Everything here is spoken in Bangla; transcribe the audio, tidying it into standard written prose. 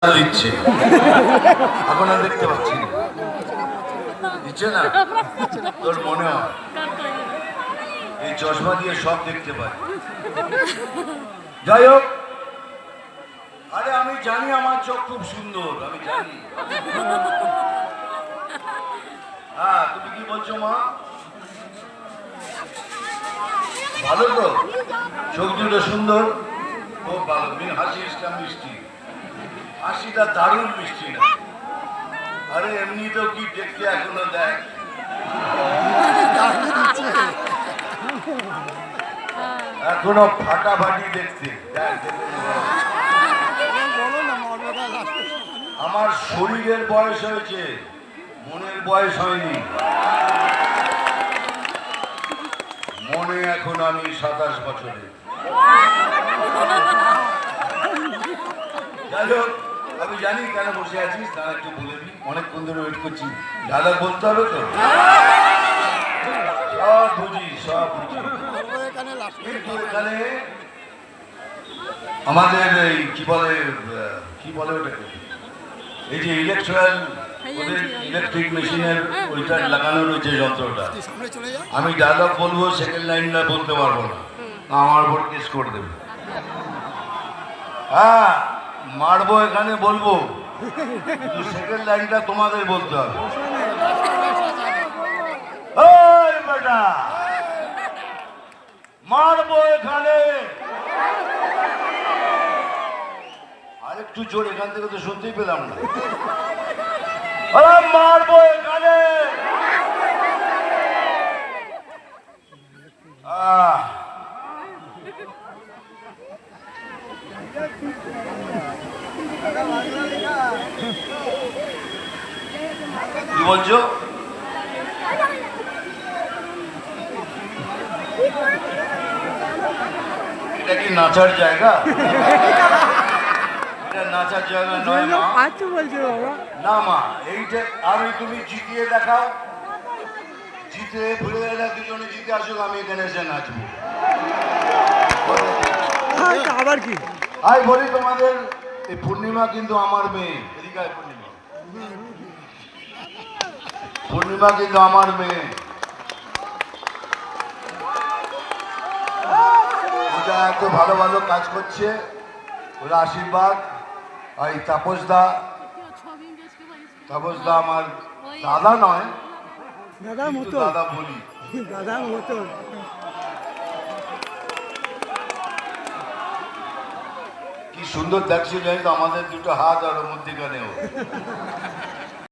দিচ্ছে এখন আর দেখতে পাচ্ছি না, দিচ্ছে না। তোর মনে হয় এই চশমা দিয়ে সব দেখতে পাই। যাই হোক, আরে আমি জানি আমার চোখ খুব সুন্দর, আমি জানি। হ্যাঁ, তুমি কি বলছো মা? ভালো তো, চোখ দুটো সুন্দর, খুব ভালো। হাসিটা মিষ্টি, হাসিটা দারুণ মিষ্টি না? আরে এমনি তো কি দেখতে এখনো দেখ, এখনো ফাটাফাটি দেখতে। আমার শরীরের বয়স হয়েছে, মনের বয়স হয়নি। মনে এখন আমি 27 বছরে। যাই হোক, আমি জানি কেন বসে আছিস, তারা একটু বলে দিই। অনেকক্ষণ ধরে ওয়েট করছি, দাদা বলতে হবে তো। সব বুঝি, সব বুঝি। এখানে আমাদের এই কি বলে ওটাকে, এই যে ইলেকট্রিক্যাল, ওদের ইলেকট্রিক মেশিনের ওইটা লাগানো রয়েছে যন্ত্রটা। আমি ডায়লগ বলবো, সেকেন্ড লাইনটা বলতে পারবো না, আমার উপর কেস করে দেবে। হ্যাঁ, মারবো এখানে, বলবো, কিন্তু সেকেন্ড লাইনটা তোমাদের বলতে হবে। ওই বেটা, মারবো এখানে। আরেকটু জোর, এখান থেকে তো শুনতেই পেলাম না। মারবো এখানে। কি বলছো? এটা কি নাচার জায়গা? এটা নাচার জায়গা নয় মা। না মা, এইটা আমি, তুমি জিতিয়ে দেখাও, জিতে ঘুরে এরা দুজনে জিতে আসুক, আমি এখানে এসে নাচবো। আবার কি আমি বলি তোমাদের, এই পূর্ণিমা কিন্তু আমার মেয়ে। এদিকে পূর্ণিমা, পূর্ণিমা কিন্তু আমার মেয়ে। ওটা এত ভালো ভালো কাজ করছে, ওরা আশীর্বাদ। এই তাপসদা আমার দাদা নয়, দাদার মতো, দাদা বলি, দাদার মতো। কি সুন্দর দেখছিল, আমাদের দুটো হাত আর মধ্যিখানেও।